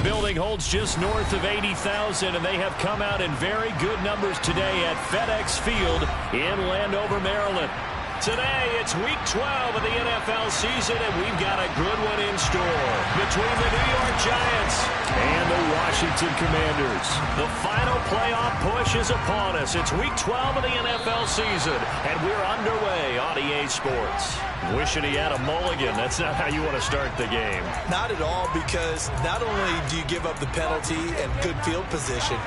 building holds just north of 80,000, and they have come out in very good numbers today at FedEx Field in Landover, Maryland. Today, it's Week 12 of the NFL season, and we've got a good one in store between the New York Giants and the Washington Commanders. The final playoff push is upon us. It's Week 12 of the NFL season, and we're underway on EA Sports. Wishing he had a mulligan. That's not how you want to start the game. Not at all, because not only do you give up the penalty and good field position,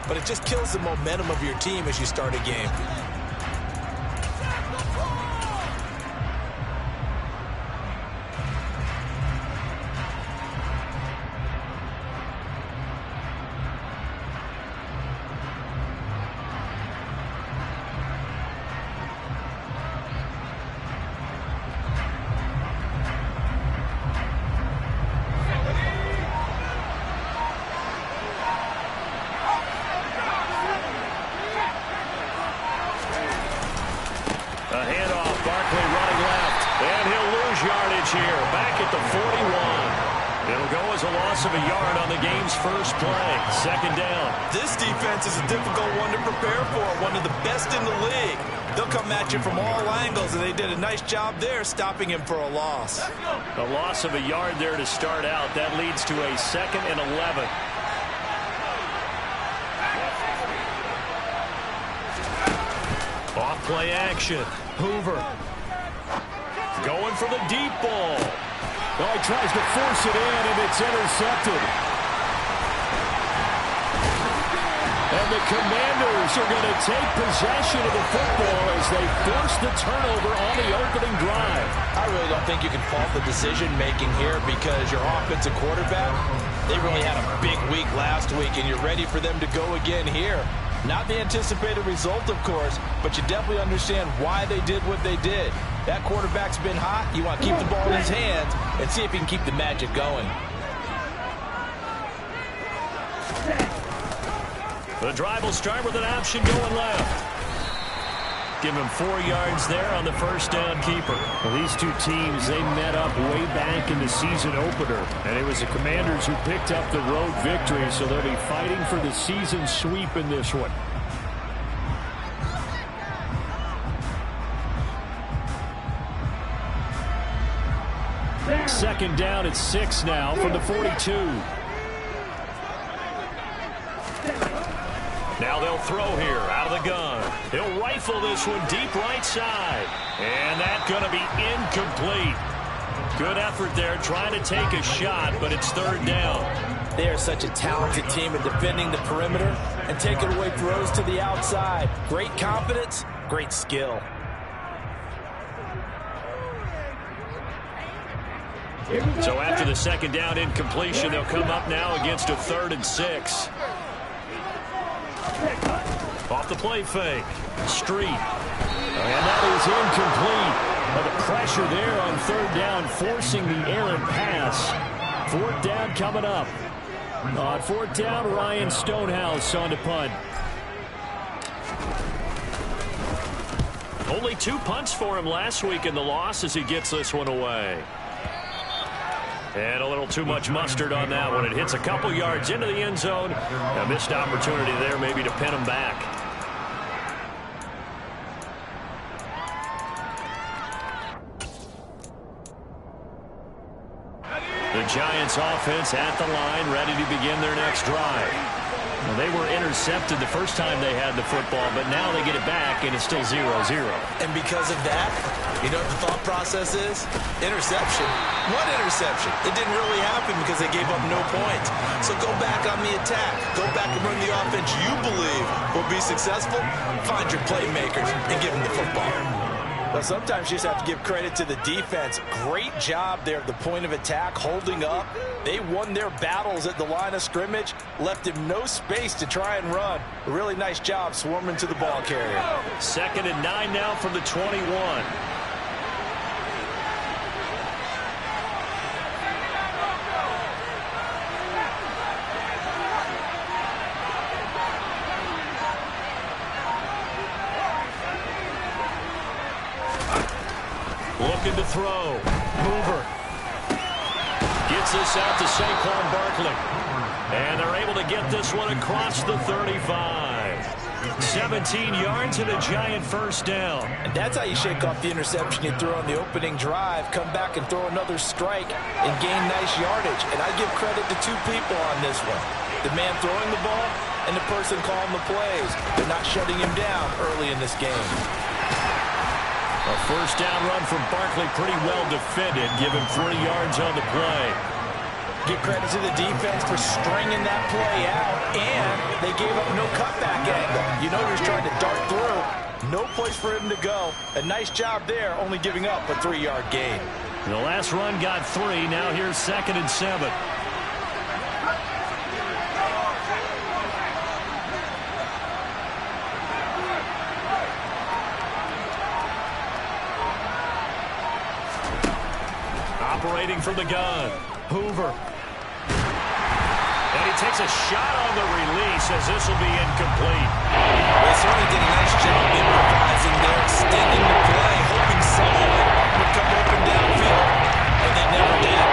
but it just kills the momentum of your team as you start a game. Of a yard on the game's first play. Second down. This defense is a difficult one to prepare for. One of the best in the league. They'll come at you from all angles, and they did a nice job there stopping him for a loss. A loss of a yard there to start out. That leads to a 2nd and 11. Off play action. Hoover. Going for the deep ball. Well, he tries to force it in, and it's intercepted. And the Commanders are going to take possession of the football as they force the turnover on the opening drive. I really don't think you can fault the decision-making here, because your offensive quarterback, they really had a big week last week, and you're ready for them to go again here. Not the anticipated result, of course, but you definitely understand why they did what they did. That quarterback's been hot. You want to keep the ball in his hands and see if he can keep the magic going. The drive will start with an option going left. Give him 4 yards there on the first down keeper. Well, these two teams, they met up way back in the season opener, and it was the Commanders who picked up the road victory, so they'll be fighting for the season sweep in this one. Second down at 6 now from the 42. Now they'll throw here out of the gun. He'll rifle this one deep right side. And that's going to be incomplete. Good effort there trying to take a shot, but it's 3rd down. They are such a talented team in defending the perimeter and taking away throws to the outside. Great confidence, great skill. So after the second down incompletion, they'll come up now against a 3rd and 6. Off the play fake. Street. And that is incomplete. Well, the pressure there on 3rd down, forcing the errant pass. 4th down coming up. On 4th down, Ryan Stonehouse on to punt. Only 2 punts for him last week in the loss as he gets this one away. And a little too much mustard on that one. It hits a couple yards into the end zone. A missed opportunity there maybe to pin him back. The Giants offense at the line, ready to begin their next drive. Well, they were intercepted the first time they had the football, but now they get it back, and it's still 0-0. And because of that, you know what the thought process is? Interception. What interception? It didn't really happen because they gave up no points. So go back on the attack. Go back and run the offense you believe will be successful. Find your playmakers and give them the football. Well, sometimes you just have to give credit to the defense. Great job there at the point of attack, holding up. They won their battles at the line of scrimmage, left him no space to try and run. A really nice job swarming to the ball carrier. 2nd and 9 now from the 21. Looking to throw. Hoover. Gets this out to Saquon Barkley. And they're able to get this one across the 35. 17 yards and a giant first down. And that's how you shake off the interception you threw on the opening drive. Come back and throw another strike and gain nice yardage. And I give credit to two people on this one. The man throwing the ball and the person calling the plays. They're not shutting him down early in this game. A first down run from Barkley, pretty well defended. Give him 3 yards on the play. Give credit to the defense for stringing that play out, and they gave up no cutback angle. You know he was trying to dart through. No place for him to go. A nice job there, only giving up a 3-yard gain. The last run got 3. Now here's 2nd and 7. Operating from the gun, Hoover. And he takes a shot on the release as this will be incomplete. They certainly did a nice job improvising there, extending the play, hoping someone would come open downfield, and they never did.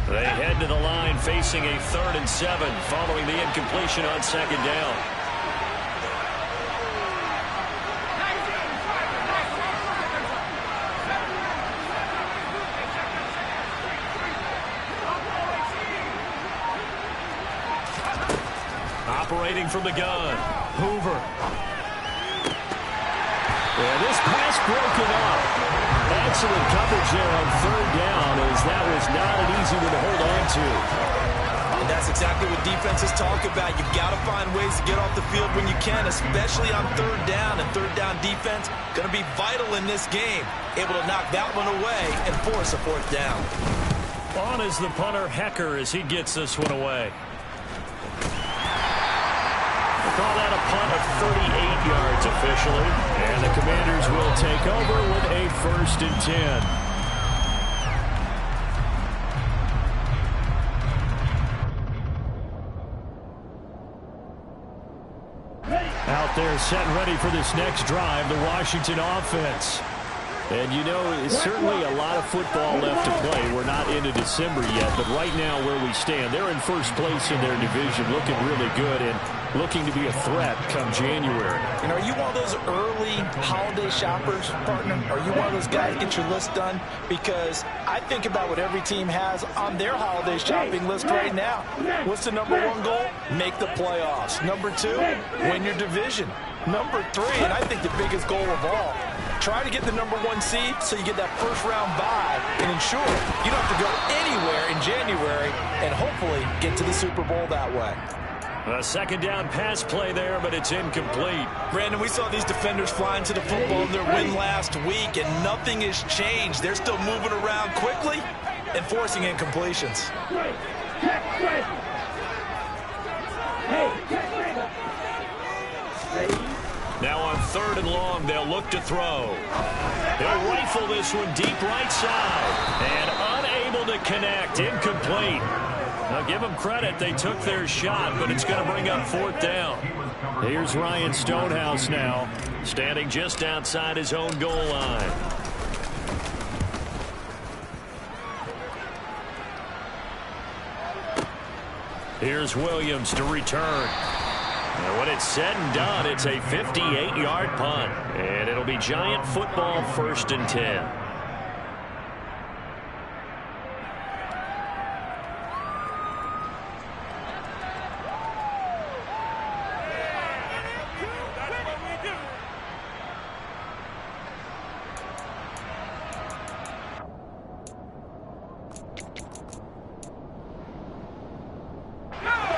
They head to the line facing a 3rd and 7 following the incompletion on 2nd down. Operating from the gun, Hoover. And this pass broken up. Excellent coverage there on 3rd down, as that was not an easy one to hold on to. And that's exactly what defenses talk about. You've got to find ways to get off the field when you can, especially on 3rd down. And 3rd down defense going to be vital in this game. Able to knock that one away and force a 4th down. On is the punter, Hecker, as he gets this one away. Call that a punt of 38 yards officially. And the Commanders will take over with a 1st and 10. Out there set and ready for this next drive, the Washington offense. And you know, certainly a lot of football left to play. We're not into December yet, but right now where we stand, they're in 1st place in their division, looking really good and looking to be a threat come January. And are you one of those early holiday shoppers, partner? Are you one of those guys get your list done? Because I think about what every team has on their holiday shopping list right now. What's the number 1 goal? Make the playoffs. Number 2, win your division. Number 3, and I think the biggest goal of all, try to get the number 1 seed so you get that 1st round bye and ensure you don't have to go anywhere in January and hopefully get to the Super Bowl that way. A 2nd down pass play there, but it's incomplete. Brandon, we saw these defenders flying to the football in their win last week, and nothing has changed. They're still moving around quickly and forcing incompletions. Now on 3rd and long, they'll look to throw. They'll rifle this one deep right side. And unable to connect. Incomplete. Now give them credit. They took their shot, but it's going to bring up 4th down. Here's Ryan Stonehouse now, standing just outside his own goal line. Here's Williams to return. And when it's said and done, it's a 58-yard punt. And it'll be Giant football 1st and 10.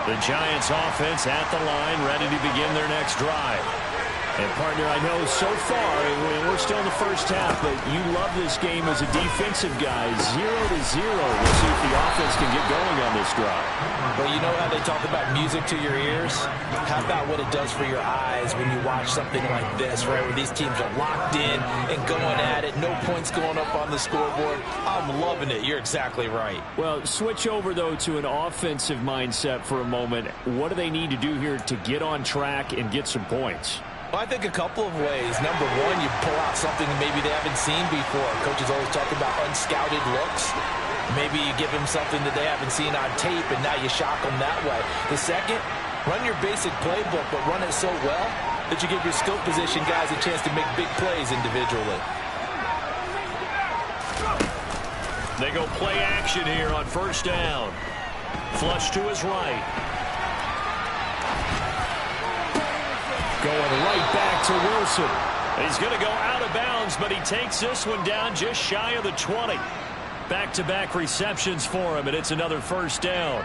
The Giants offense at the line, ready to begin their next drive. And, partner, I know so far, we're still in the first half, but you love this game as a defensive guy. 0-0. We'll see if the offense can get going on this drive. Well, you know how they talk about music to your ears? How about what it does for your eyes when you watch something like this, right, where these teams are locked in and going at it, no points going up on the scoreboard? I'm loving it. You're exactly right. Well, switch over, though, to an offensive mindset for a moment. What do they need to do here to get on track and get some points? Well, I think a couple of ways. Number one, you pull out something maybe they haven't seen before. Coaches always talk about unscouted looks. Maybe you give them something that they haven't seen on tape, and now you shock them that way. The second, run your basic playbook, but run it so well that you give your skill position guys a chance to make big plays individually. They go play action here on first down. Flush to his right. Going right back to Wilson. He's going to go out of bounds, but he takes this one down just shy of the 20. Back-to-back receptions for him, and it's another first down.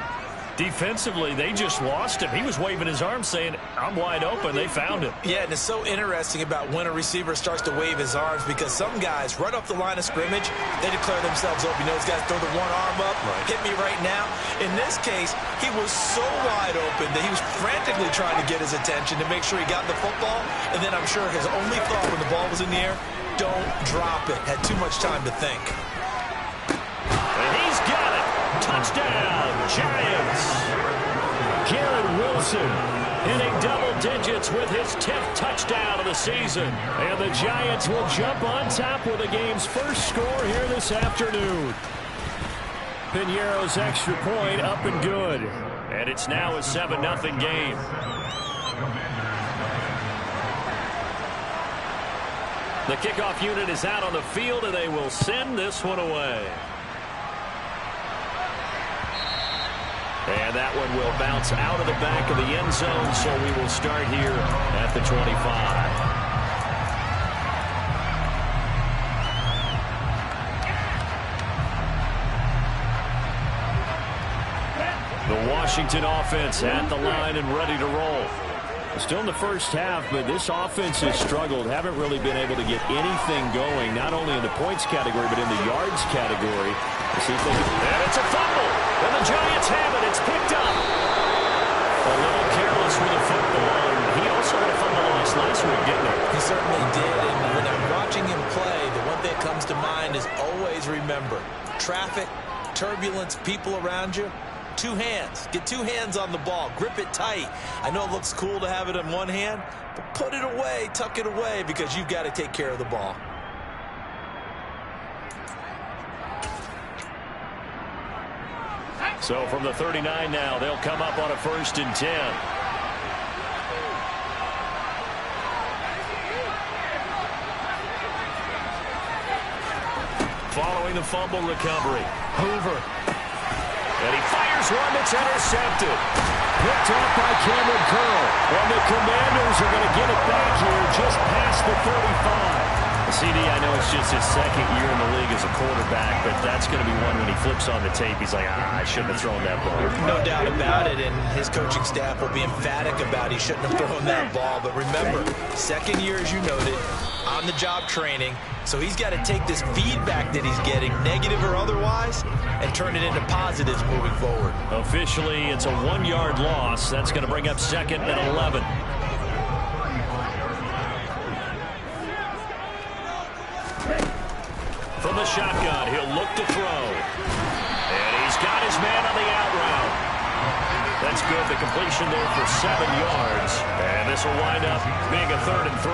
Defensively, they just lost him. He was waving his arms saying, I'm wide open. They found him. Yeah, and it's so interesting about when a receiver starts to wave his arms, because some guys, right off the line of scrimmage, they declare themselves open. You know, those guys throw the one arm up, hit me right now. In this case, he was so wide open that he was frantically trying to get his attention to make sure he got the football. And then I'm sure his only thought when the ball was in the air, don't drop it. Had too much time to think. And he's got it. Touchdown, Giants. Garrett Wilson hitting double digits with his 10th touchdown of the season. And the Giants will jump on top with the game's first score here this afternoon. Piñeiro's extra point up and good. And it's now a 7-0 game. The kickoff unit is out on the field, and they will send this one away. And that one will bounce out of the back of the end zone, so we will start here at the 25. The Washington offense at the line and ready to roll. Still in the first half, but this offense has struggled. Haven't really been able to get anything going, not only in the points category, but in the yards category. Let's see if they can... And it's a fumble. And the Giants have it. It's picked up. A little careless with the football. And he also had a fumble loss last week, didn't he? He certainly did. And when I'm watching him play, the one thing that comes to mind is always remember, traffic, turbulence, people around you. Two hands. Get two hands on the ball. Grip it tight. I know it looks cool to have it in one hand, but put it away, tuck it away, because you've got to take care of the ball. So from the 39 now, they'll come up on a 1st and 10. Following the fumble recovery, Hoover. And he fires one that's intercepted. Picked off by Cameron Curl. And the Commanders are going to get it back here just past the 35. CD, I know it's just his second year in the league as a quarterback, but that's going to be one when he flips on the tape, he's like, I shouldn't have thrown that ball. No doubt about it, and his coaching staff will be emphatic about he shouldn't have thrown that ball. But remember, second year, as you noted, on-the-job training, so he's got to take this feedback that he's getting, negative or otherwise, and turn it into positives moving forward. Officially, it's a 1-yard loss. That's going to bring up 2nd and 11. From the shotgun, he'll look to throw. And he's got his man on the out route. That's good. The completion there for 7 yards. And this will wind up being a 3rd and 3.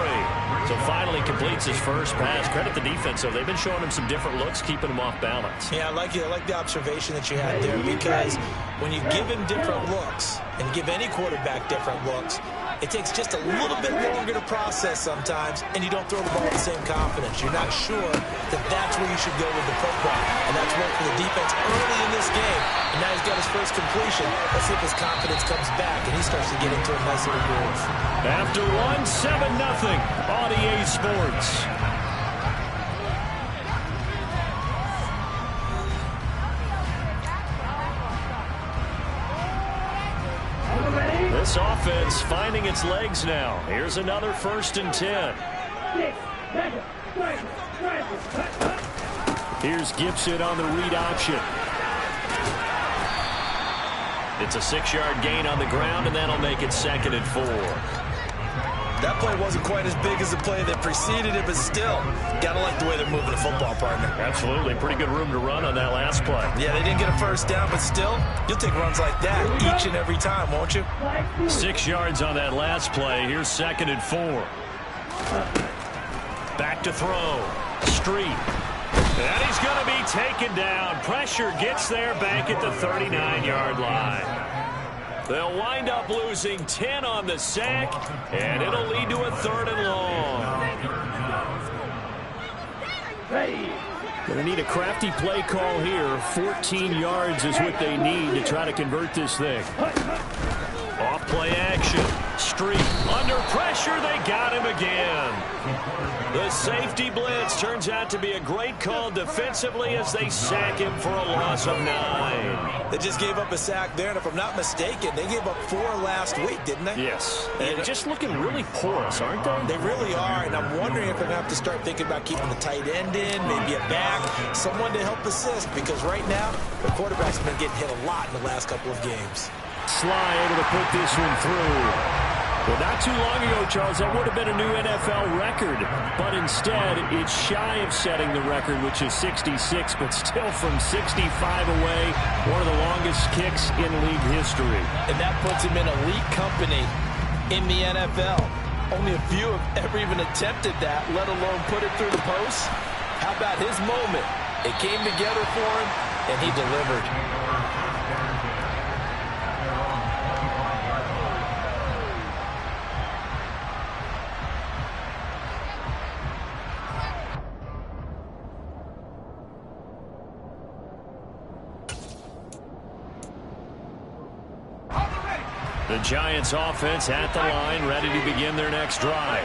So finally completes his first pass. Credit the defense, though. They've been showing him some different looks, keeping him off balance. Yeah, I like the observation that you had there, because when you give him different looks and give any quarterback different looks, it takes just a little bit longer to process sometimes, and you don't throw the ball with the same confidence. You're not sure that that's where you should go with the football. And that's worked for the defense early in this game. And now he's got his first completion. Let's see if his confidence comes back and he starts to get into a nice little groove. After 7-0 on EA Sports. This This offense finding its legs now. Here's another 1st and 10. Here's Gibson on the read option. It's a 6-yard gain on the ground, and that'll make it 2nd and 4. That play wasn't quite as big as the play that preceded it, but still, gotta like the way they're moving the football, partner. Absolutely. Pretty good room to run on that last play. Yeah, they didn't get a 1st down, but still, you'll take runs like that each and every time, won't you? 6 yards on that last play. Here's 2nd and 4. Back to throw. Street. And he's going to be taken down. Pressure gets there back at the 39-yard line. They'll wind up losing 10 on the sack, and it'll lead to a 3rd and long. Going to need a crafty play call here. 14 yards is what they need to try to convert this thing. Off play action. Street under pressure. They got him again. The safety blitz turns out to be a great call defensively as they sack him for a loss of 9. They just gave up a sack there, and if I'm not mistaken, they gave up 4 last week, didn't they? Yes. And just looking really porous, aren't they? They really are, and I'm wondering if they're going to have to start thinking about keeping the tight end in, maybe a back, someone to help assist, because right now, the quarterback's been getting hit a lot in the last couple of games. Sly able to put this one through. Well, not too long ago, Charles, that would have been a new NFL record. But instead, it's shy of setting the record, which is 66, but still from 65 away, one of the longest kicks in league history. And that puts him in elite company in the NFL. Only a few have ever even attempted that, let alone put it through the post. How about his moment? It came together for him, and he delivered. The Giants offense at the line, ready to begin their next drive.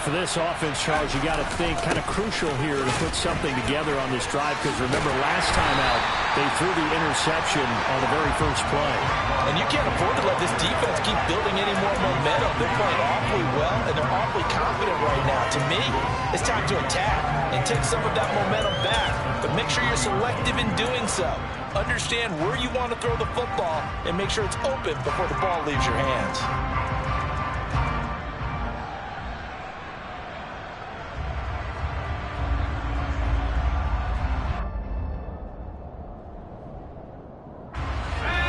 For this offense, Charles, you got to think kind of crucial here to put something together on this drive, because remember last time out, they threw the interception on the very first play. And you can't afford to let this defense keep building any more momentum. They're playing awfully well, and they're awfully confident right now. To me, it's time to attack and take some of that momentum back, but make sure you're selective in doing so. Understand where you want to throw the football and make sure it's open before the ball leaves your hands.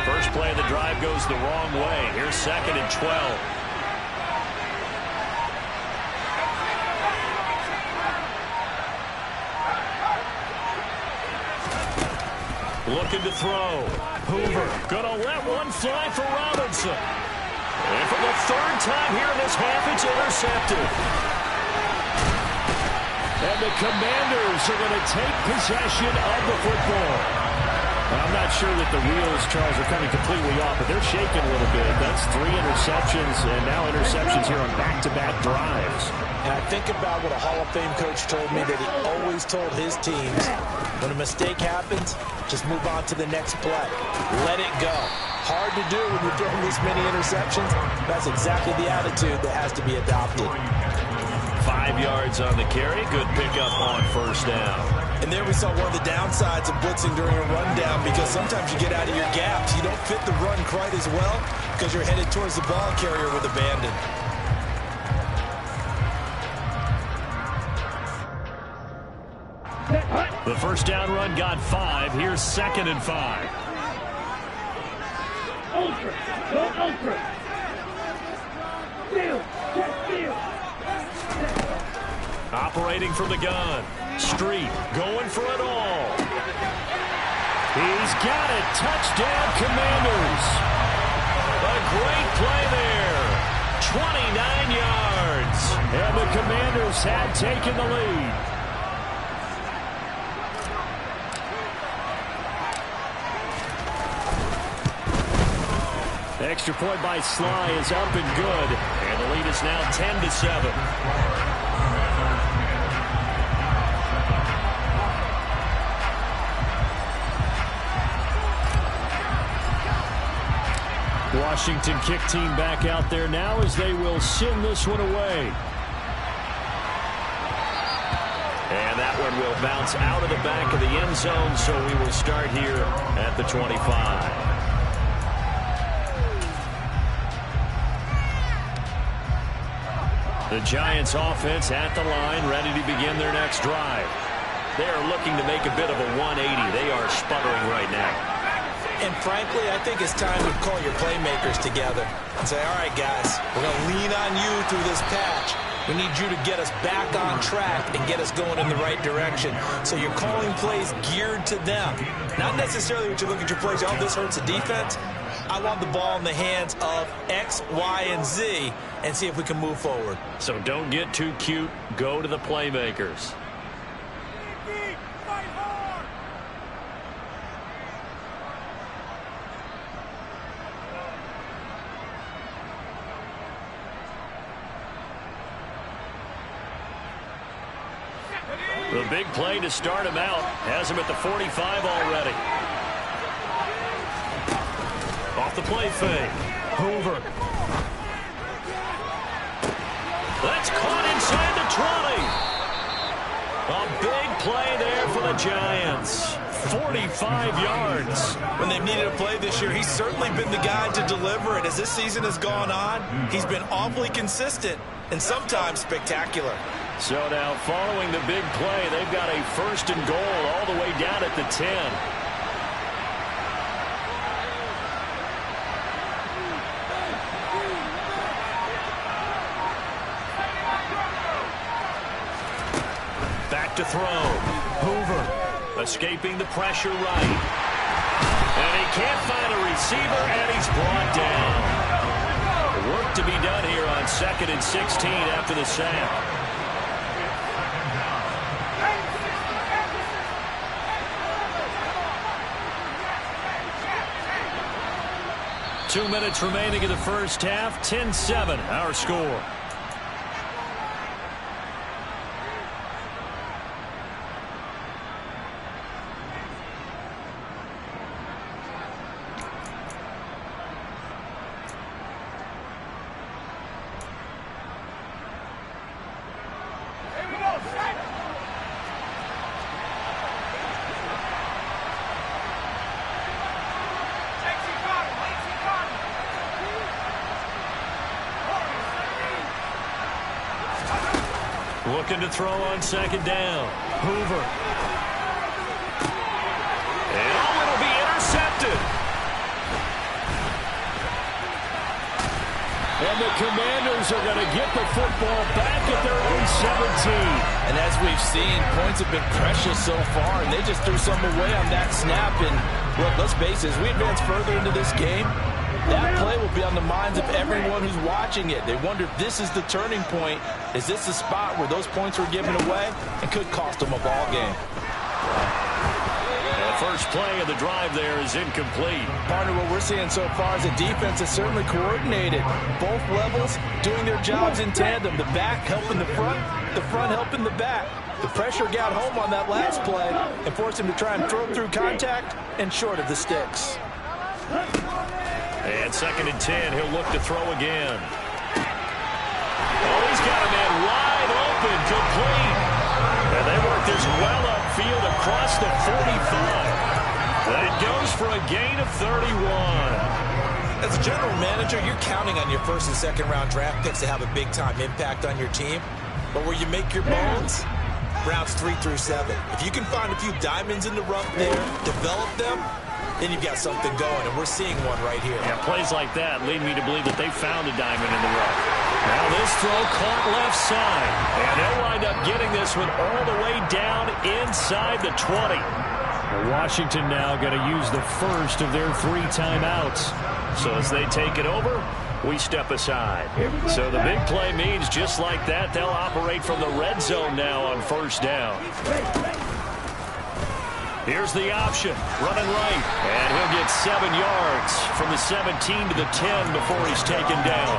First play of the drive goes the wrong way. Here's 2nd and 12. Looking to throw. Hoover gonna let one fly for Robinson. And for the 3rd time here in this half, it's intercepted. And the Commanders are going to take possession of the football. I'm not sure that the wheels, Charles, are coming completely off, but they're shaking a little bit. That's 3 interceptions, and now interceptions here on back-to-back drives. And I think about what a Hall of Fame coach told me that he always told his teams, when a mistake happens, just move on to the next play. Let it go. Hard to do when you're throwing this many interceptions. That's exactly the attitude that has to be adopted. 5 yards on the carry. Good pickup on 1st down. And there we saw one of the downsides of blitzing during a rundown, because sometimes you get out of your gaps. You don't fit the run quite as well because you're headed towards the ball carrier with abandon. The 1st down run got 5. Here's 2nd and 5. Ultra. Go ultra. Steal. Steal. Operating from the gun. Street going for it all. He's got it. Touchdown, Commanders. A great play there. 29 yards. And the Commanders have taken the lead. Extra point by Sly is up and good. And the lead is now 10-7. Washington kick team back out there now as they will send this one away. And that one will bounce out of the back of the end zone, so we will start here at the 25. The Giants offense at the line, ready to begin their next drive. They are looking to make a bit of a 180. They are sputtering right now. And frankly, I think it's time to call your playmakers together and say, all right, guys, we're going to lean on you through this patch. We need you to get us back on track and get us going in the right direction. So you're calling plays geared to them. Not necessarily what you look at your plays, oh, this hurts the defense. I want the ball in the hands of X, Y, and Z and see if we can move forward. So don't get too cute. Go to the playmakers. The big play to start him out. Has him at the 45 already. Off the play fake. Hoover. That's caught inside the 20. A big play there for the Giants. 45 yards. When they've needed a play this year, he's certainly been the guy to deliver it. As this season has gone on, he's been awfully consistent and sometimes spectacular. So now following the big play, they've got a 1st and goal all the way down at the 10. Back to throw. Hoover escaping the pressure right. And he can't find a receiver, and he's brought down. Work to be done here on 2nd and 16 after the sack. 2 minutes remaining in the first half. 10-7 our score. Looking to throw on 2nd down. Hoover. And it'll be intercepted. And the Commanders are going to get the football back at their own 17. And as we've seen, points have been precious so far, and they just threw some away on that snap. And look, let's face it, as we advance further into this game, that play will be on the minds of everyone who's watching it. They wonder if this is the turning point. Is this the spot where those points were given away and could cost them a ball game? The first play of the drive there is incomplete. Partner, what we're seeing so far is the defense is certainly coordinated. Both levels doing their jobs in tandem. The back helping the front helping the back. The pressure got home on that last play and forced him to try and throw through contact and short of the sticks. And 2nd and 10, he'll look to throw again. Oh, he's got a man wide open, complete. And they work this well upfield across the 45. That goes for a gain of 31. As a general manager, you're counting on your 1st and 2nd round draft picks to have a big-time impact on your team. But where you make your bones, rounds 3 through 7. If you can find a few diamonds in the rough there, develop them, then you've got something going, and we're seeing one right here. Yeah, plays like that lead me to believe that they found a diamond in the rough. Now this throw caught left side, and they'll wind up getting this one all the way down inside the 20. Well, Washington now going to use the first of their 3 timeouts. So as they take it over, we step aside. So the big play means just like that, they'll operate from the red zone now on 1st down. Here's the option, running right, and he'll get 7 yards from the 17 to the 10 before he's taken down.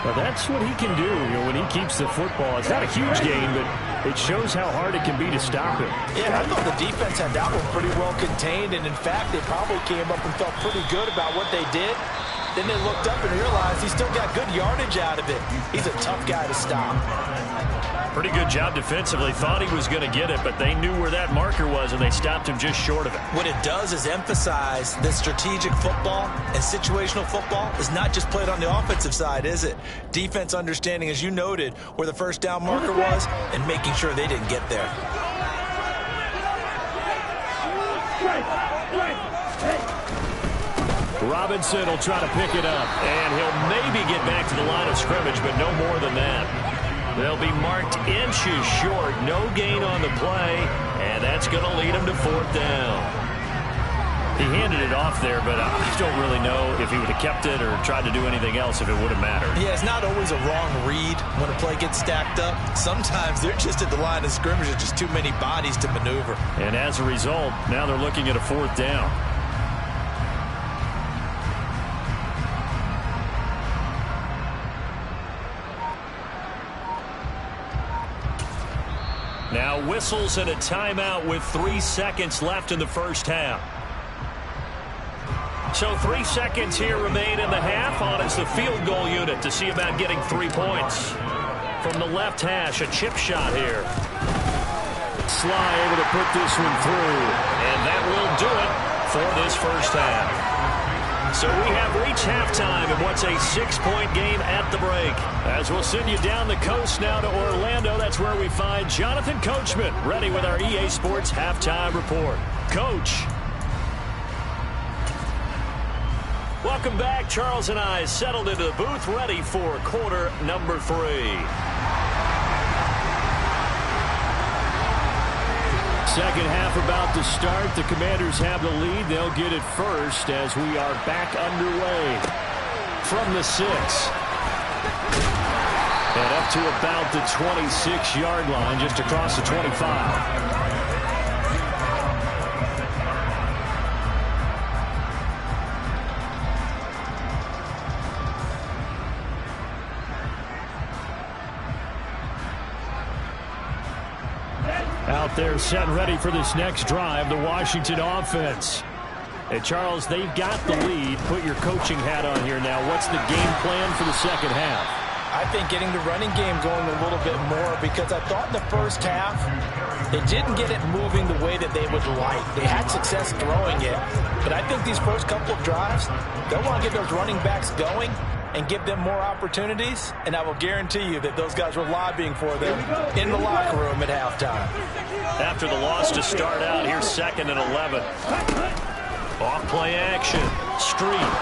Well, that's what he can do, when he keeps the football. It's not a huge gain, but it shows how hard it can be to stop him. Yeah, I thought the defense had that one pretty well contained, and in fact, they probably came up and felt pretty good about what they did. Then they looked up and realized he still got good yardage out of it. He's a tough guy to stop. Pretty good job defensively. Thought he was going to get it, but they knew where that marker was, and they stopped him just short of it. What it does is emphasize that strategic football and situational football is not just played on the offensive side, is it? Defense understanding, as you noted, where the first down marker was and making sure they didn't get there. Robinson will try to pick it up, and he'll maybe get back to the line of scrimmage, but no more than that. They'll be marked inches short. No gain on the play, and that's going to lead him to 4th down. He handed it off there, but I don't really know if he would have kept it or tried to do anything else if it would have mattered. Yeah, it's not always a wrong read when a play gets stacked up. Sometimes they're just at the line of scrimmage. There's just too many bodies to maneuver. And as a result, now they're looking at a 4th down. Now whistles and a timeout with 3 seconds left in the first half. So 3 seconds here remain in the half. On is the field goal unit to see about getting 3 points. From the left hash, a chip shot here. Sly able to put this one through. And that will do it for this first half. So we have reached halftime in what's a 6-point game at the break. As we'll send you down the coast now to Orlando, that's where we find Jonathan Coachman ready with our EA Sports Halftime Report. Coach. Welcome back. Charles and I settled into the booth ready for quarter number 3. Second half about to start. The Commanders have the lead. They'll get it first as we are back underway from the 6. And up to about the 26-yard line, just across the 25. Out there set and ready for this next drive, the Washington offense. Hey, Charles, they've got the lead. Put your coaching hat on here now. What's the game plan for the second half? I think getting the running game going a little bit more, because I thought in the first half they didn't get it moving the way that they would like. They had success throwing it, but I think these first couple of drives, they'll want to get those running backs going and give them more opportunities, and I will guarantee you that those guys were lobbying for them in the locker room at halftime. After the loss to start out, here's 2nd and 11. Off play action. Street.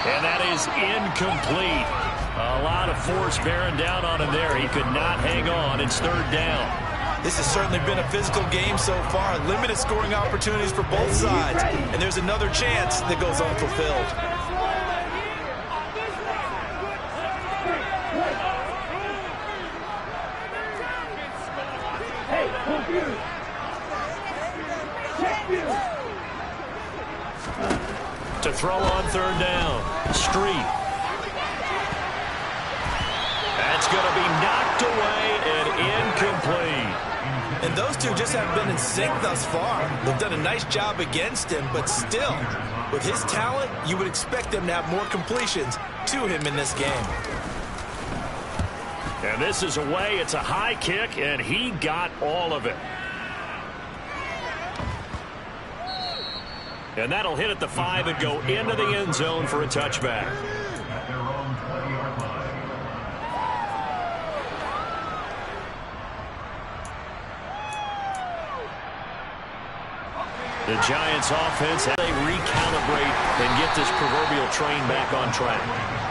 And that is incomplete. A lot of force bearing down on him there. He could not hang on. It's 3rd down. This has certainly been a physical game so far. Limited scoring opportunities for both sides. And there's another chance that goes unfulfilled. To throw on 3rd down. Street. That's going to be knocked away and incomplete. And those two just haven't been in sync thus far. They've done a nice job against him, but still, with his talent, you would expect them to have more completions to him in this game. And this is away. It's a high kick, and he got all of it. And that'll hit at the 5 and go into the end zone for a touchback. The Giants offense, how they recalibrate and get this proverbial train back on track.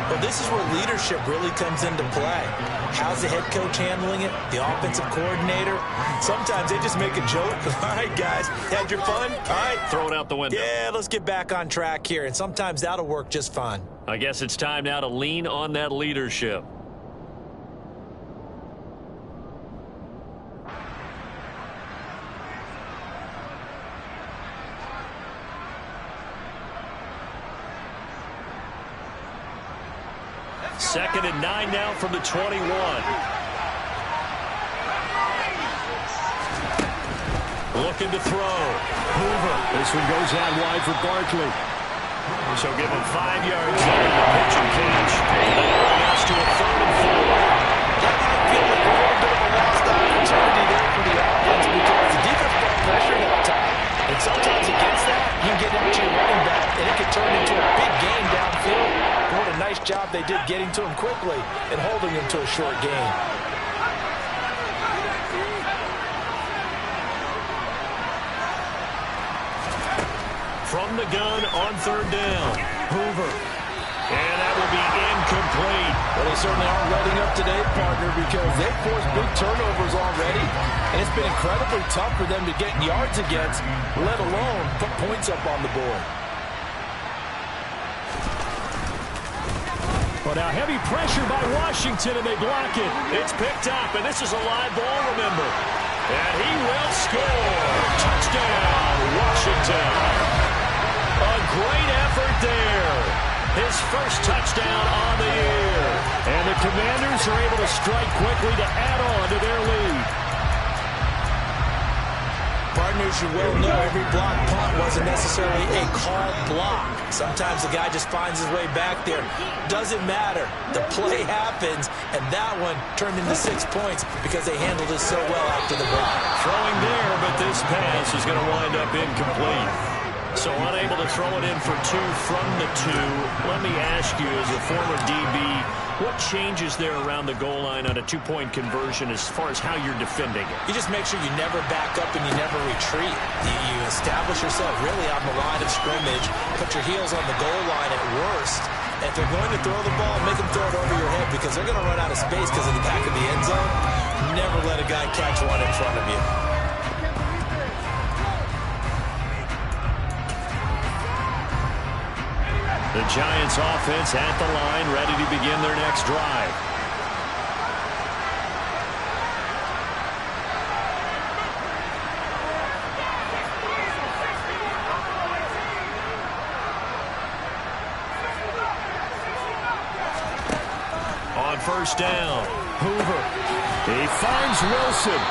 Well, this is where leadership really comes into play. How's the head coach handling it? The offensive coordinator? Sometimes they just make a joke. All right, guys, had your fun? All right. Throw it out the window. Yeah, let's get back on track here. And sometimes that'll work just fine. I guess it's time now to lean on that leadership. Second and 9 now from the 21. Looking to throw. Hoover. This one goes out wide for Barkley. So give him 5 yards there in the pitch and catch. That'll bring us to a 3rd and 4. That might feel like a little bit of a lost opportunity there for the offense because the defense brought pressure that time. And sometimes against that, you can get out to your running back, and it could turn into a big game downfield. What a nice job they did getting to him quickly and holding him to a short gain. From the gun on 3rd down, Hoover. And that will be incomplete. Well, they certainly aren't letting up today, partner, because they've forced big turnovers already, and it's been incredibly tough for them to get yards against, let alone put points up on the board. Well, now heavy pressure by Washington, and they block it. It's picked up, and this is a live ball, remember. And he will score. Touchdown, Washington. A great effort there. His first touchdown on the year. And the Commanders are able to strike quickly to add on to their lead. Partners, you well know every block punt wasn't necessarily a called block. Sometimes the guy just finds his way back there. Doesn't matter. The play happens, and that one turned into 6 points because they handled it so well after the block. Throwing there, but this pass is going to wind up incomplete. So unable to throw it in for 2 from the 2. Let me ask you, as a former DB, what changes there around the goal line on a 2-point conversion as far as how you're defending it? You just make sure you never back up and you never retreat. You establish yourself really on the line of scrimmage, put your heels on the goal line at worst. And if they're going to throw the ball, make them throw it over your head because they're going to run out of space because of the back of the end zone. Never let a guy catch one in front of you. The Giants offense at the line, ready to begin their next drive. On 1st down, Hoover. He finds Wilson.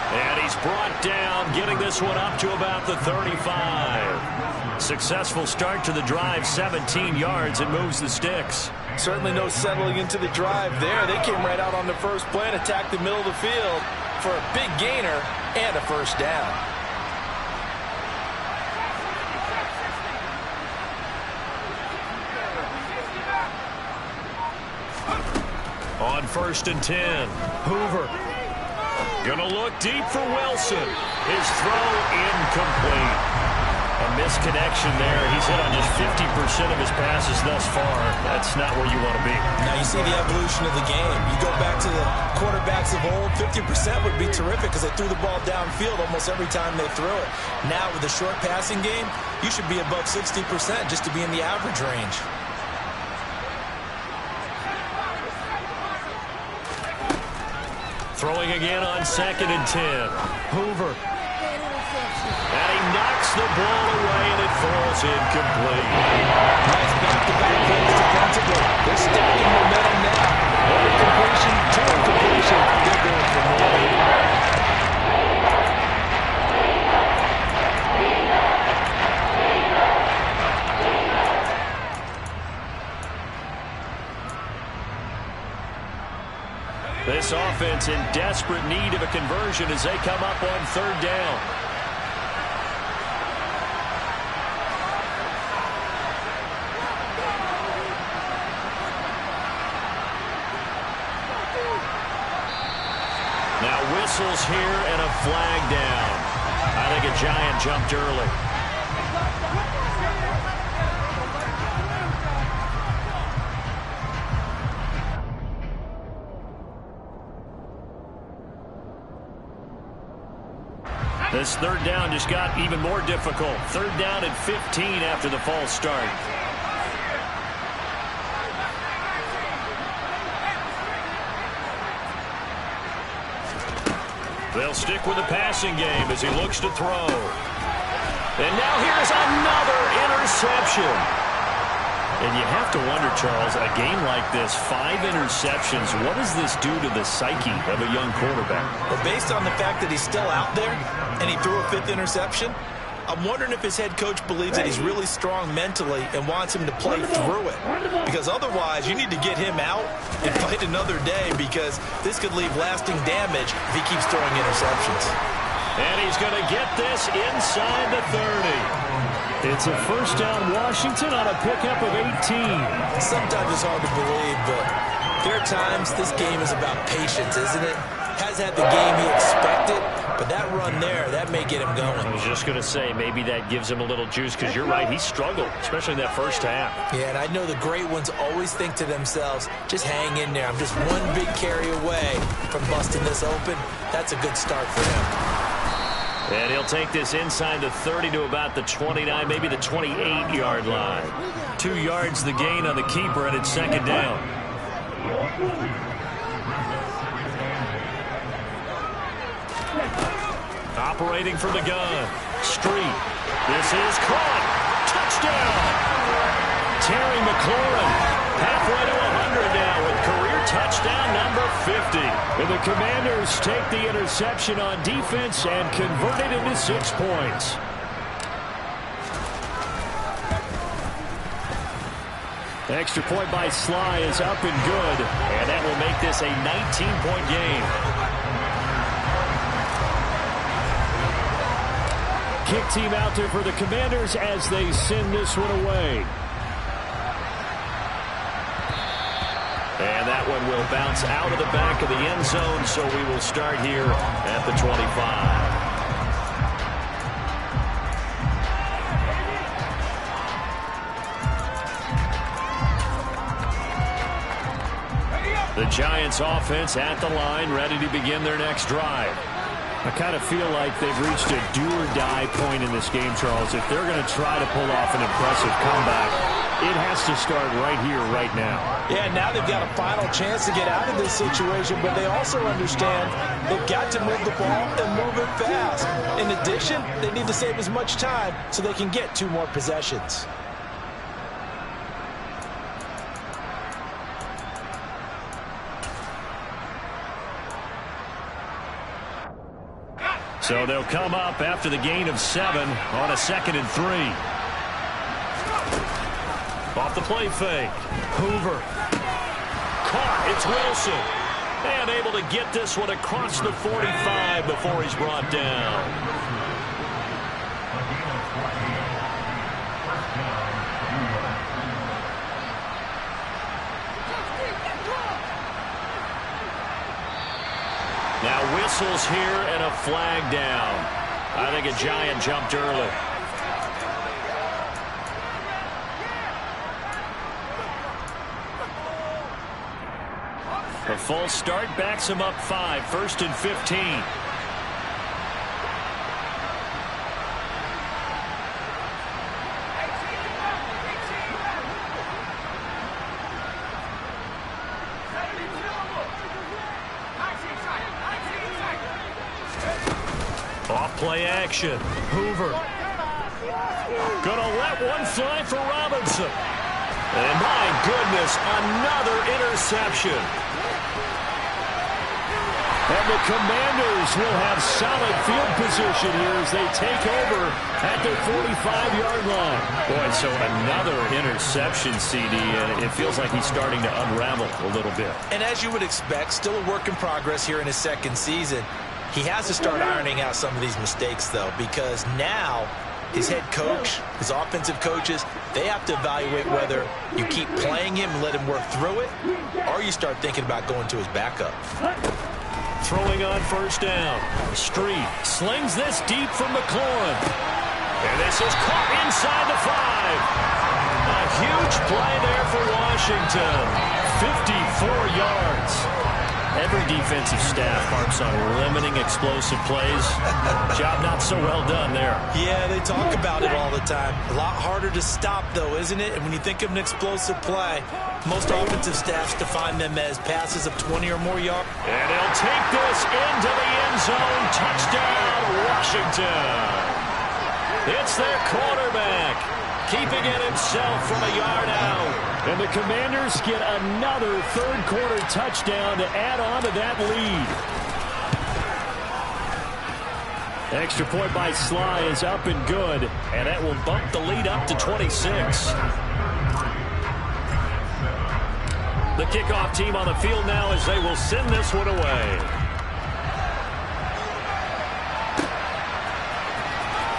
And he's brought down, getting this one up to about the 35. Successful start to the drive, 17 yards, and moves the sticks. Certainly no settling into the drive there. They came right out on the first play and attacked the middle of the field for a big gainer and a 1st down. On 1st and 10, Hoover. Gonna look deep for Wilson. His throw incomplete. A misconnection there. He's hit on just 50% of his passes thus far. That's not where you want to be. Now you see the evolution of the game. You go back to the quarterbacks of old, 50% would be terrific because they threw the ball downfield almost every time they threw it. Now with the short passing game, you should be above 60% just to be in the average range. Throwing again on 2nd and 10. Hoover. And he knocks the ball away, and it falls incomplete. Nice back-to-back plays defensively. They're stacking momentum now. One completion, 2 completion. They're going for more. This offense in desperate need of a conversion as they come up on 3rd down. Now whistles here and a flag down. I think a Giant jumped early. This 3rd down just got even more difficult. 3rd down and 15 after the false start. They'll stick with the passing game as he looks to throw. And now here's another interception. And you have to wonder, Charles, a game like this, 5 interceptions, what does this do to the psyche of a young quarterback? Well, based on the fact that he's still out there and he threw a 5th interception, I'm wondering if his head coach believes that he's really strong mentally and wants him to play through it. Because otherwise, you need to get him out and fight another day, because this could leave lasting damage if he keeps throwing interceptions. And he's going to get this inside the 30. It's a first down Washington on a pickup of 18. Sometimes it's hard to believe, but there are times this game is about patience, isn't it? Has had the game he expected, but that run there, that may get him going. I was just going to say, maybe that gives him a little juice, because you're right, he struggled, especially in that first half. Yeah, and I know the great ones always think to themselves, just hang in there. I'm just one big carry away from busting this open. That's a good start for him. And he'll take this inside the 30 to about the 29, maybe the 28-yard line. 2 yards the gain on the keeper, and it's second down. Operating from the gun. Street. This is caught. Touchdown. Terry McLaurin. Halfway to 100 now with career touchdown number 50. And the Commanders take the interception on defense and convert it into 6 points. Extra point by Sly is up and good. And that will make this a 19-point game. Kick team out there for the Commanders as they send this one away. And that one will bounce out of the back of the end zone, so we will start here at the 25. The Giants offense at the line, ready to begin their next drive. I kind of feel like they've reached a do-or-die point in this game, Charles. If they're going to try to pull off an impressive comeback, it has to start right here, right now. Yeah, now they've got a final chance to get out of this situation, but they also understand they've got to move the ball and move it fast. In addition, they need to save as much time so they can get 2 more possessions. So they'll come up after the gain of 7 on a 2nd and 3. Off the play fake. Hoover. Caught. It's Wilson. And able to get this one across the 45 before he's brought down. Now whistles here and a flag down. I think a Giant jumped early. A full start backs him up 5, 1st and 15. Play action. Hoover. Gonna let one fly for Robinson. And my goodness, another interception. And the Commanders will have solid field position here as they take over at their 45-yard line. Boy, so another interception, CD, and it feels like he's starting to unravel a little bit. And as you would expect, still a work in progress here in his 2nd season. He has to start ironing out some of these mistakes, though, because now his head coach, his offensive coaches, they have to evaluate whether you keep playing him and let him work through it, or you start thinking about going to his backup. Throwing on 1st down. Street slings this deep from McLaurin. And this is caught inside the 5. A huge play there for Washington. 54 yards. Every defensive staff harps on limiting explosive plays. Job not so well done there. Yeah, they talk about it all the time. A lot harder to stop, though, isn't it? And when you think of an explosive play, most offensive staffs define them as passes of 20 or more yards. And he'll take this into the end zone. Touchdown, Washington. It's their quarterback, keeping it himself from a yard out. And the Commanders get another 3rd quarter touchdown to add on to that lead. Extra point by Sly is up and good, and that will bump the lead up to 26. The kickoff team on the field now as they will send this one away.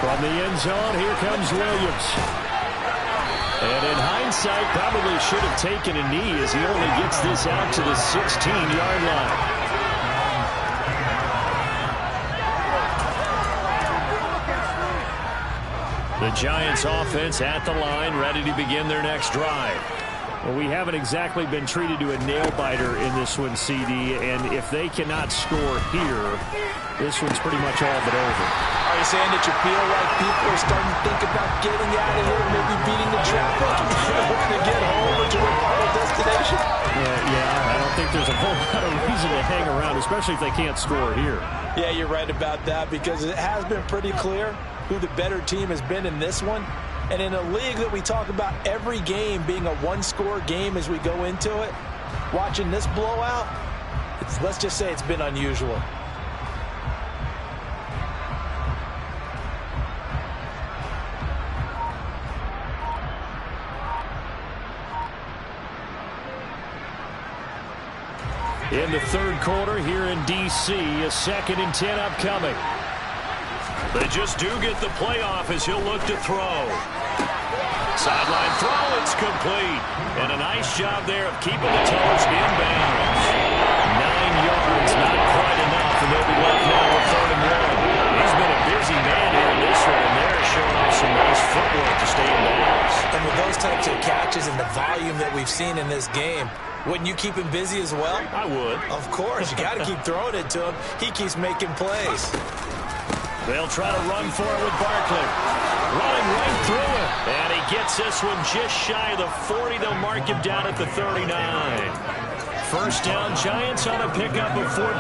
From the end zone, here comes Williams. And in hindsight, probably should have taken a knee as he only gets this out to the 16-yard line. The Giants offense at the line, ready to begin their next drive. Well, we haven't exactly been treated to a nail-biter in this one, CD, and if they cannot score here, this one's pretty much all but over. Are you saying that you feel like people are starting to think about getting out of here, maybe beating the traffic, hoping to get home or to their final destination? Yeah, I don't think there's a whole lot of reason to hang around, especially if they can't score here. Yeah, you're right about that because it has been pretty clear who the better team has been in this one. And in a league that we talk about every game being a one-score game as we go into it, watching this blowout, let's just say it's been unusual. In the third quarter here in D.C., a 2nd and 10 upcoming. They just do get the playoff as he'll look to throw. Sideline throw, it's complete. And a nice job there of keeping the toes in bounds. 9 yards, not quite enough, and they'll be left now with 3rd and 1. He's been a busy man here in this one, and they're showing off some nice footwork to stay in bounds. And with those types of catches and the volume that we've seen in this game, wouldn't you keep him busy as well? I would. Of course. You got to keep throwing it to him. He keeps making plays. They'll try to run for it with Barkley. Running right through it. And he gets this one just shy of the 40. They'll mark him down at the 39. First down, Giants on a pickup of 14.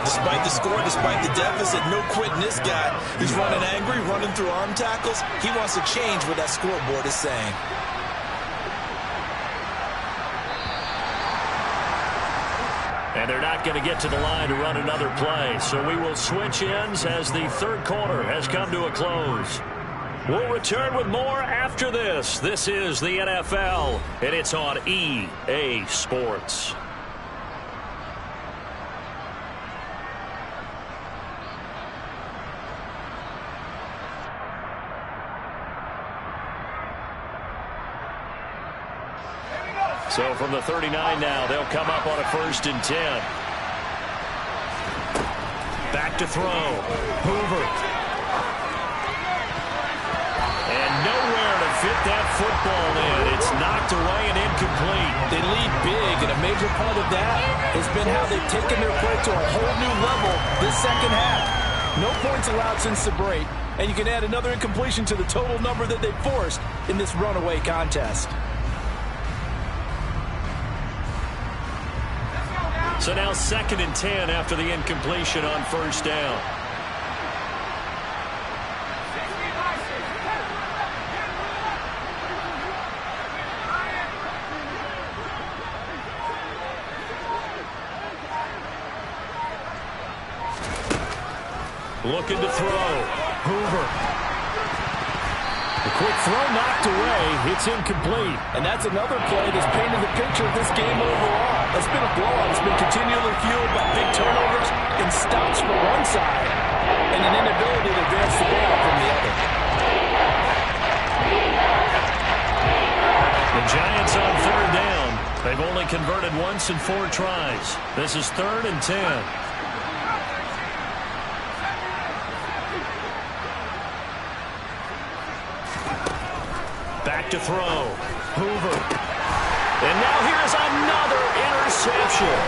Despite the score, despite the deficit, no quitting this guy. He's running angry, running through arm tackles. He wants to change what that scoreboard is saying. And they're not going to get to the line to run another play. So we will switch ends as the third quarter has come to a close. We'll return with more after this. This is the NFL, and it's on EA Sports. So from the 39 now, they'll come up on a 1st and 10. Back to throw. Hoover. And nowhere to fit that football in. It's knocked away and incomplete. They lead big, and a major part of that has been how they've taken their play to a whole new level this second half. No points allowed since the break, and you can add another incompletion to the total number that they forced in this runaway contest. So now 2nd and 10 after the incompletion on 1st down. Looking to throw. Hoover. The quick throw knocked away. It's incomplete. And that's another play that's painted the picture of this game overall. It's been a blowout. It's been continually fueled by big turnovers and stops from one side and an inability to advance the ball from the other. The Giants on 3rd down. They've only converted once in 4 tries. This is 3rd and 10. Back to throw. Hoover. And now here's another interception.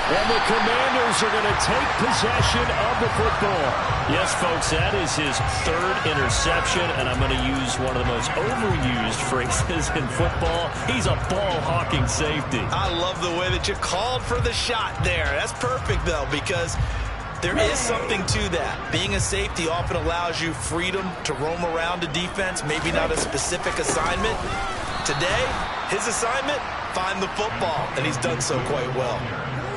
And the Commanders are going to take possession of the football. Yes, folks, that is his 3rd interception, and I'm going to use one of the most overused phrases in football. He's a ball-hawking safety. I love the way that you called for the shot there. That's perfect, though, because there is something to that. Being a safety often allows you freedom to roam around a defense, maybe not a specific assignment. Today, his assignment, find the football, and he's done so quite well.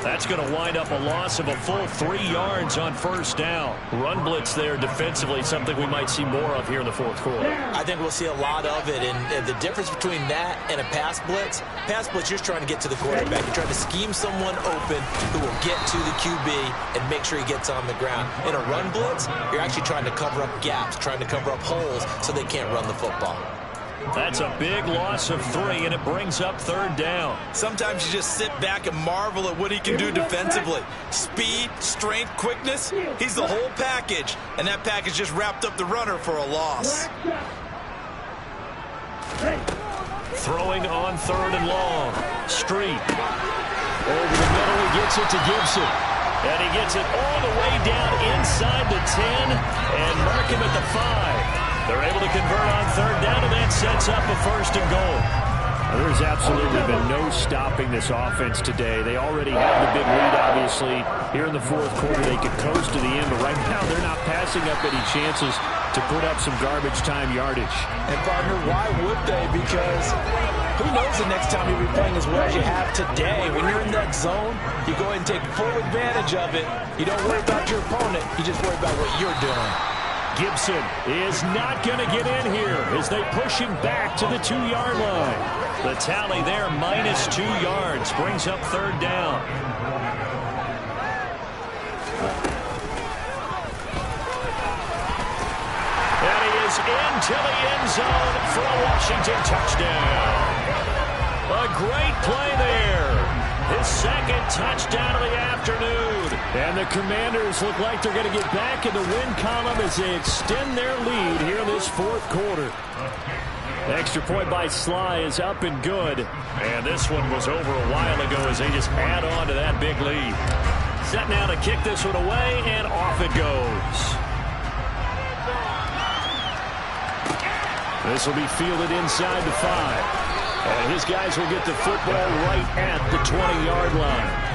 That's going to wind up a loss of a full 3 yards on first down. Run blitz there defensively, something we might see more of here in the fourth quarter. I think we'll see a lot of it, and the difference between that and a pass blitz, you're just trying to get to the quarterback. You're trying to scheme someone open who will get to the QB and make sure he gets on the ground. In a run blitz, you're actually trying to cover up gaps, trying to cover up holes so they can't run the football. That's a big loss of 3, and it brings up third down. Sometimes you just sit back and marvel at what he can do defensively. Speed, strength, quickness, he's the whole package. And that package just wrapped up the runner for a loss. Throwing on third and long. Street. Over the middle, he gets it to Gibson. And he gets it all the way down inside the 10 and mark him at the 5. They're able to convert on third down, and that sets up a first and goal. There's absolutely been no stopping this offense today. They already have the big lead, obviously. Here in the fourth quarter, they could coast to the end, but right now they're not passing up any chances to put up some garbage time yardage. And, partner, why would they? Because who knows the next time you'll be playing as well as you have today. When you're in that zone, you go ahead and take full advantage of it. You don't worry about your opponent. You just worry about what you're doing. Gibson is not going to get in here as they push him back to the 2-yard line. The tally there, minus 2 yards, brings up third down. And he is into the end zone for a Washington touchdown. A great play there. His second touchdown of the afternoon. And the Commanders look like they're going to get back in the win column as they extend their lead here in this fourth quarter. The extra point by Sly is up and good. And this one was over a while ago as they just add on to that big lead. Set now to kick this one away, and off it goes. This will be fielded inside the 5. And his guys will get the football right at the 20-yard line.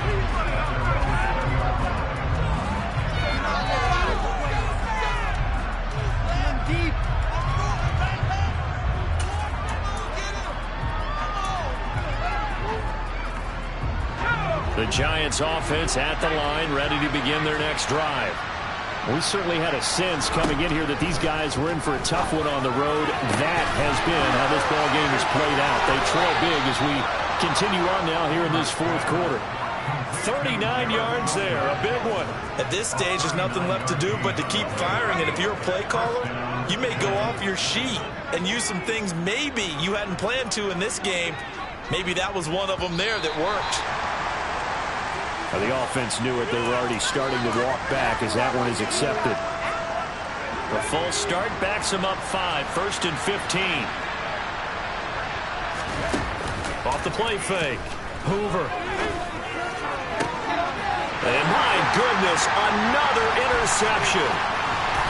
The Giants offense at the line, ready to begin their next drive. We certainly had a sense coming in here that these guys were in for a tough one on the road. That has been how this ball game has played out. They trail big as we continue on now here in this fourth quarter. 39 yards there, a big one. At this stage, there's nothing left to do but to keep firing. And if you're a play caller, you may go off your sheet and use some things maybe you hadn't planned to in this game. Maybe that was one of them there that worked. The offense knew it. They were already starting to walk back as that one is accepted. The full start backs them up 5, first and 15. Off the play fake. Hoover. And my goodness, another interception.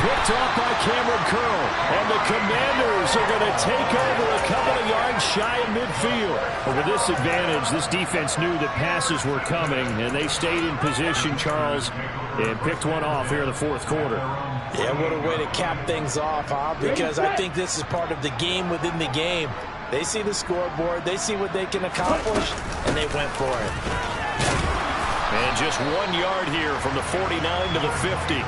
Picked off by Cameron Curl. And the Commanders are going to take over a couple of yards shy of midfield. Well, with this advantage, this defense knew that passes were coming, and they stayed in position, Charles, and picked one off here in the fourth quarter. Yeah, what a way to cap things off, huh? Because I think this is part of the game within the game. They see the scoreboard, they see what they can accomplish, and they went for it. And just 1 yard here from the 49 to the 50.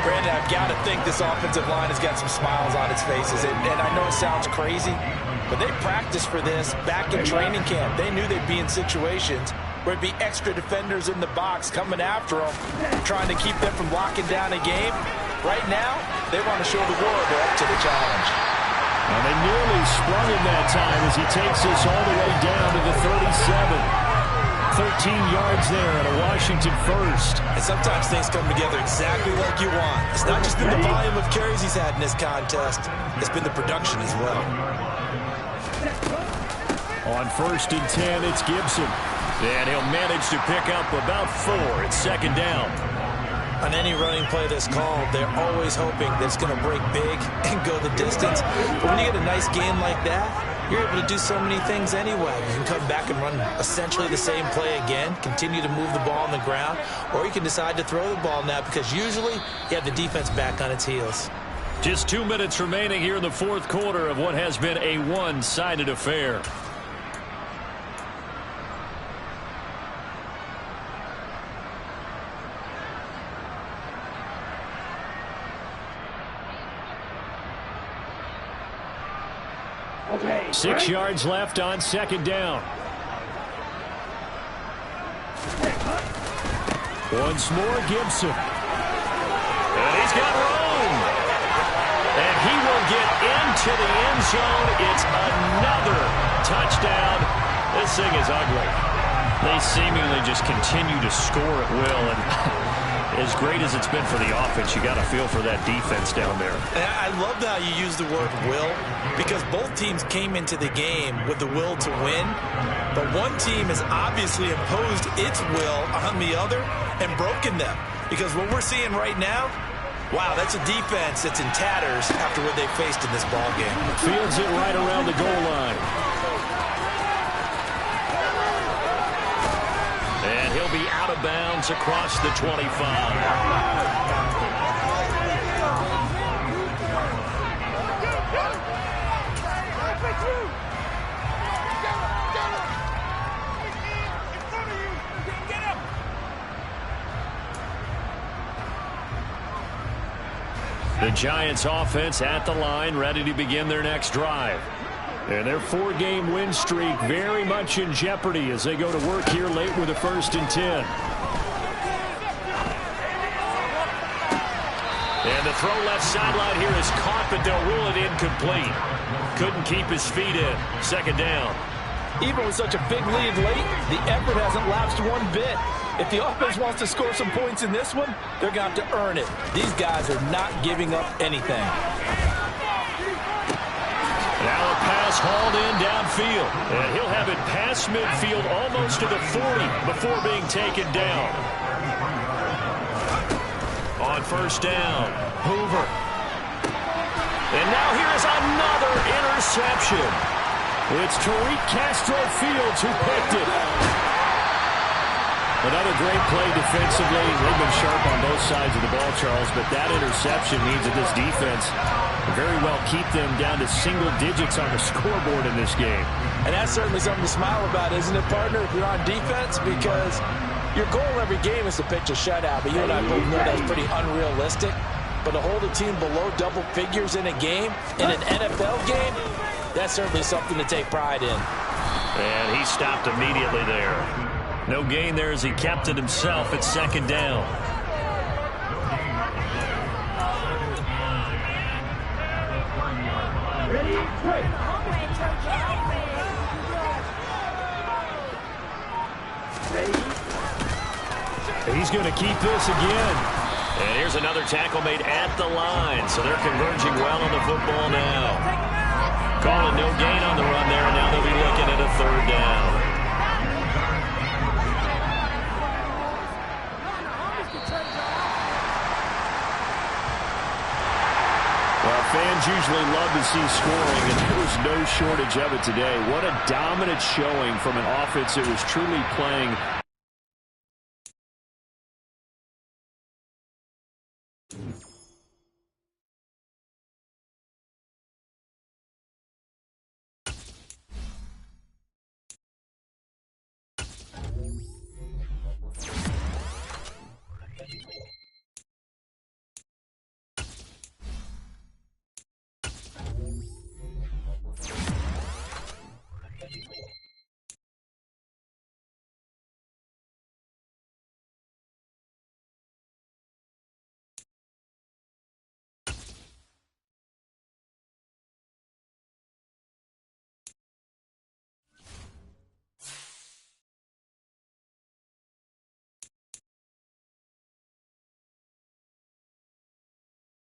Brandon, I've got to think this offensive line has got some smiles on its faces. And I know it sounds crazy, but they practiced for this back in training camp. They knew they'd be in situations where it'd be extra defenders in the box coming after them, trying to keep them from locking down a game. Right now, they want to show the world they're up to the challenge. And they nearly sprung him that time as he takes this all the way down to the 37. 13 yards there and a Washington first. And sometimes things come together exactly like you want. It's not just been the volume of carries he's had in this contest. It's been the production as well. On first and 10, it's Gibson. And he'll manage to pick up about 4. It's second down. On any running play that's called, they're always hoping that it's going to break big and go the distance. But when you get a nice game like that, you're able to do so many things anyway. You can come back and run essentially the same play again, continue to move the ball on the ground, or you can decide to throw the ball now because usually you have the defense back on its heels. Just 2 minutes remaining here in the fourth quarter of what has been a one-sided affair. Okay. 6 yards left on second down. Once more, Gibson. And he's got room. And he will get into the end zone. It's another touchdown. This thing is ugly. They seemingly just continue to score at will. And as great as it's been for the offense, you got to feel for that defense down there. And I love how you use the word will, because both teams came into the game with the will to win. But one team has obviously imposed its will on the other and broken them. Because what we're seeing right now, wow, that's a defense that's in tatters after what they faced in this ball game. Fields it right around the goal line. And he'll be out of bounds across the 25. The Giants offense at the line, ready to begin their next drive. And their 4-game win streak very much in jeopardy as they go to work here late with a 1st and 10. And the throw left sideline here is caught, but they'll rule it incomplete. Couldn't keep his feet in. 2nd down. Even with such a big lead late, the effort hasn't lapsed one bit. If the offense wants to score some points in this one, they're going to have to earn it. These guys are not giving up anything. Now a pass hauled in downfield. And he'll have it past midfield almost to the 40 before being taken down. On 1st down, Hoover. And now here's another interception. It's Tariq Castro-Fields who picked it. Another great play defensively. They've been sharp on both sides of the ball, Charles, but that interception means that this defense very well keep them down to single digits on the scoreboard in this game. And that's certainly something to smile about, isn't it, partner, if you're on defense? Because your goal every game is to pitch a shutout, but you and I both know that's pretty unrealistic. But to hold a team below double figures in a game, in an NFL game, that's certainly something to take pride in. And he stopped immediately there. No gain there as he kept it himself at 2nd down. Ready, play. He's going to keep this again. And here's another tackle made at the line. So they're converging well on the football now. Calling no gain on the run there, and now they'll be looking at a 3rd down. Well, fans usually love to see scoring, and there was no shortage of it today. What a dominant showing from an offense that was truly playing